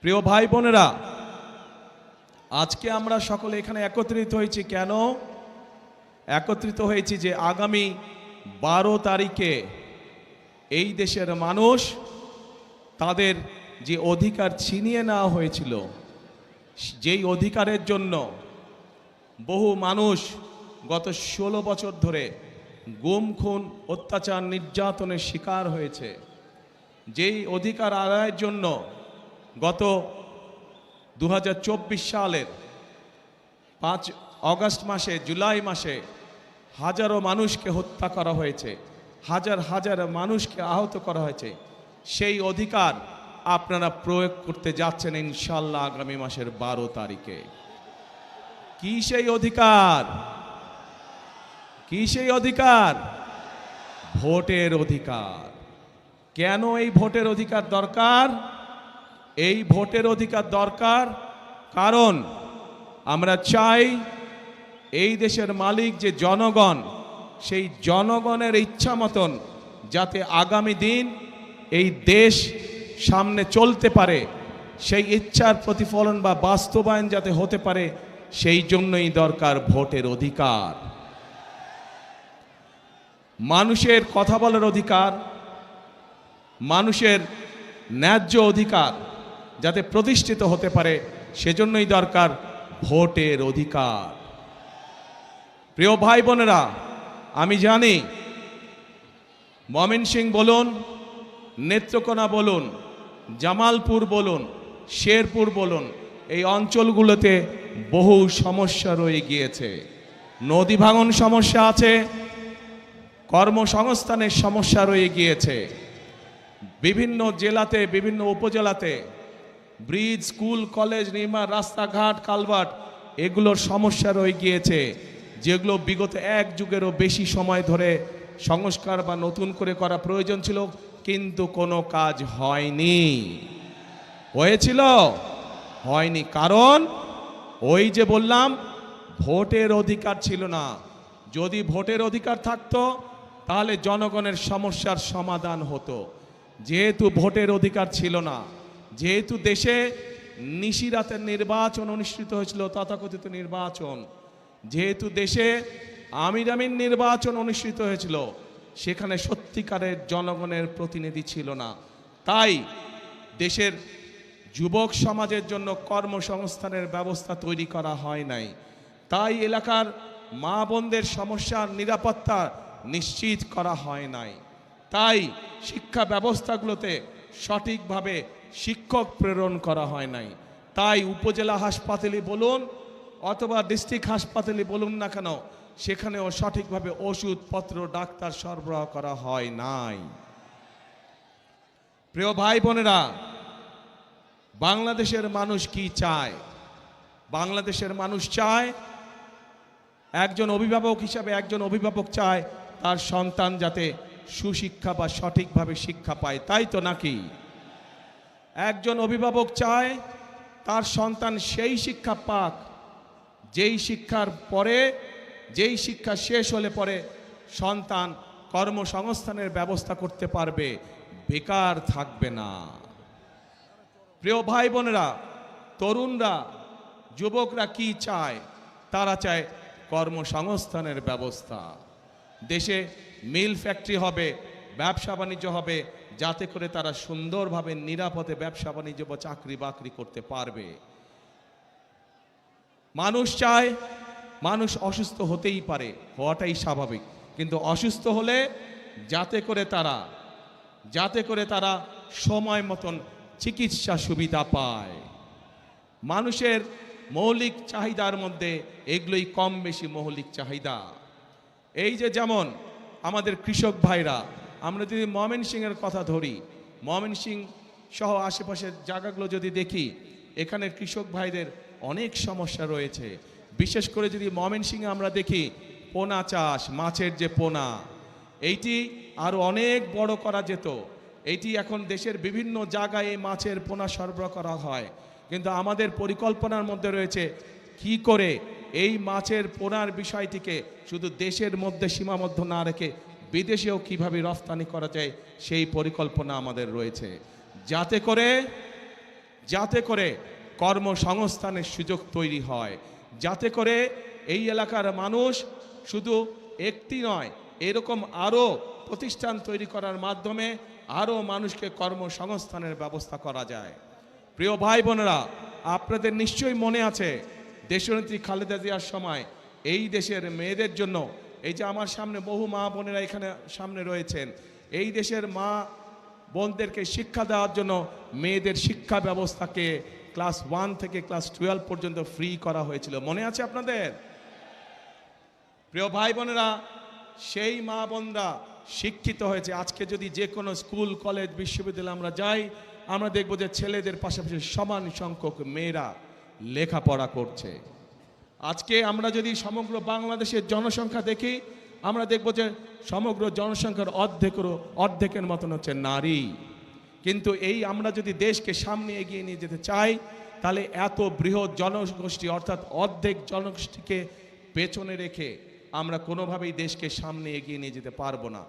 প্রিয় ভাই বোনেরা, আজকে আমরা সকলে এখানে একত্রিত হয়েছি। কেন একত্রিত হয়েছি? যে আগামী 12 তারিখে এই দেশের মানুষ তাদের যে অধিকার ছিনিয়ে নেওয়া হয়েছিল, যেই অধিকারের জন্য বহু মানুষ গত 16 বছর ধরে গুম খুন অত্যাচার নির্যাতনের শিকার হয়েছে, যেই অধিকার আদায়ের জন্য গত 2024 সালের 5 অগস্ট মাসে, জুলাই মাসে হাজারো মানুষকে হত্যা করা হয়েছে, হাজার হাজার মানুষকে আহত করা হয়েছে, সেই অধিকার আপনারা প্রয়োগ করতে যাচ্ছেন ইনশাল্লাহ আগামী মাসের 12 তারিখে। কি সেই অধিকার? কি সেই অধিকার? ভোটের অধিকার। কেন এই ভোটের অধিকার দরকার? এই ভোটের অধিকার দরকার কারণ আমরা চাই এই দেশের মালিক যে জনগণ, সেই জনগণের ইচ্ছা মতন যাতে আগামী দিন এই দেশ সামনে চলতে পারে, সেই ইচ্ছার প্রতিফলন বা বাস্তবায়ন যাতে হতে পারে, সেই জন্যই দরকার ভোটের অধিকার। মানুষের কথা বলার অধিকার, মানুষের ন্যায্য অধিকার যাতে প্রতিষ্ঠিত হতে পারে, সেজন্যই দরকার ভোটের অধিকার। প্রিয় ভাই বোনেরা, আমি জানি ময়মনসিংহ বলুন, নেত্রকোনা বলুন, জামালপুর বলুন, শেরপুর বলুন, এই অঞ্চলগুলোতে বহু সমস্যা রয়ে গিয়েছে। নদী ভাঙন সমস্যা আছে, কর্মসংস্থানের সমস্যা রয়ে গিয়েছে, বিভিন্ন জেলাতে, বিভিন্ন উপজেলাতে ব্রিজ, স্কুল, কলেজ নির্মাণ, রাস্তাঘাট, কালভার্ট, এগুলোর সমস্যা রয়ে গিয়েছে, যেগুলো বিগত 1 যুগেরও বেশি সময় ধরে সংস্কার বা নতুন করে করা প্রয়োজন ছিল, কিন্তু কোনো কাজ হয়নি। হয়েছিল? হয়নি। কারণ ওই যে বললাম, ভোটের অধিকার ছিল না। যদি ভোটের অধিকার থাকতো তাহলে জনগণের সমস্যার সমাধান হতো। যেহেতু ভোটের অধিকার ছিল না, যেহেতু দেশে নিশিরাতের নির্বাচন অনুষ্ঠিত হয়েছিল, তথাকথিত নির্বাচন, যেহেতু দেশে আমির আমির নির্বাচন অনুষ্ঠিত হয়েছিল, সেখানে সত্যিকারের জনগণের প্রতিনিধি ছিল না। তাই দেশের যুবক সমাজের জন্য কর্মসংস্থানের ব্যবস্থা তৈরি করা হয় নাই। তাই এলাকার মা বোনদের সমস্যার নিরাপত্তা নিশ্চিত করা হয় নাই। তাই শিক্ষা ব্যবস্থাগুলোতে সঠিকভাবে শিক্ষক প্রেরণ করা হয় নাই। তাই উপজেলা হাসপাতালে বলুন অথবা ডিস্ট্রিক্ট হাসপাতালে বলুন না কেন, সেখানেও সঠিকভাবে ওষুধপত্র, ডাক্তার সরবরাহ করা হয় নাই। প্রিয় ভাই বোনেরা, বাংলাদেশের মানুষ কি চায়? বাংলাদেশের মানুষ চায়, একজন অভিভাবক হিসাবে একজন অভিভাবক চায় তার সন্তান যাতে সুশিক্ষা বা সঠিকভাবে শিক্ষা পায়, তাই তো নাকি? একজন অভিভাবক চায় তার সন্তান সেই শিক্ষা পাক, যেই শিক্ষার পরে, যেই শিক্ষা শেষ হলে পরে সন্তান কর্মসংস্থানের ব্যবস্থা করতে পারবে, বেকার থাকবে না। প্রিয় ভাই বোনেরা, তরুণরা, যুবকরা কি চায়? তারা চায় কর্মসংস্থানের ব্যবস্থা। দেশে মিল ফ্যাক্টরি হবে, ব্যবসা বাণিজ্য হবে, যাতে করে তারা সুন্দরভাবে নিরাপদে ব্যবসা বাণিজ্য বা চাকরি বাকরি করতে পারবে। মানুষ চায়, মানুষ অসুস্থ হতেই পারে, হওয়াটাই স্বাভাবিক, কিন্তু অসুস্থ হলে যাতে করে তারা সময় মতন চিকিৎসা সুবিধা পায়। মানুষের মৌলিক চাহিদার মধ্যে এগুলোই কম বেশি মৌলিক চাহিদা। এই যে যেমন আমাদের কৃষক ভাইরা, আমরা যদি ময়মনসিংহের কথা ধরি, ময়মনসিংহ সহ আশেপাশের জায়গাগুলো যদি দেখি, এখানের কৃষক ভাইদের অনেক সমস্যা রয়েছে। বিশেষ করে যদি ময়মনসিংহে আমরা দেখি পোনা চাষ, মাছের যে পোনা, এইটি আরও অনেক বড় করা যেত। এইটি এখন দেশের বিভিন্ন জায়গায় এই মাছের পোনা সরবরাহ করা হয়, কিন্তু আমাদের পরিকল্পনার মধ্যে রয়েছে কি করে এই মাছের পোনার বিষয়টিকে শুধু দেশের মধ্যে সীমাবদ্ধ না রেখে বিদেশেও কিভাবে রফতানি করা যায়, সেই পরিকল্পনা আমাদের রয়েছে, যাতে করে কর্মসংস্থানের সুযোগ তৈরি হয়, যাতে করে এই এলাকার মানুষ শুধু একটি নয়, এরকম আরও প্রতিষ্ঠান তৈরি করার মাধ্যমে আরও মানুষকে কর্মসংস্থানের ব্যবস্থা করা যায়। প্রিয় ভাই বোনেরা, আপনাদের নিশ্চয়ই মনে আছে দেশনেত্রী খালেদা জিয়ার সময় এই দেশের মেয়েদের জন্য, এই যে আমার সামনে বহু মা বোনেরা এখানে সামনে রয়েছেন, এই দেশের মা বোনদেরকে শিক্ষা দেওয়ার জন্য মেয়েদের শিক্ষা ব্যবস্থাকে ক্লাস 1 থেকে ক্লাস 12 পর্যন্ত ফ্রি করা হয়েছিল। মনে আছে আপনাদের? প্রিয় ভাই বোনেরা, সেই মা বোনরা শিক্ষিত হয়েছে। আজকে যদি যে কোনো স্কুল কলেজ বিশ্ববিদ্যালয়ে আমরা যাই, আমরা দেখব যে ছেলেদের পাশাপাশি সমান সংখ্যক মেয়েরা লেখাপড়া করছে। আজকে আমরা যদি সমগ্র বাংলাদেশের জনসংখ্যা দেখি, আমরা দেখব যে সমগ্র জনসংখ্যার অর্ধেকের মতন হচ্ছে নারী। কিন্তু এই আমরা যদি দেশকে সামনে এগিয়ে নিয়ে যেতে চাই, তাহলে এত বৃহৎ জনগোষ্ঠী অর্থাৎ অর্ধেক জনগোষ্ঠীকে পেছনে রেখে আমরা কোনোভাবেই দেশকে সামনে এগিয়ে নিয়ে যেতে পারবো না।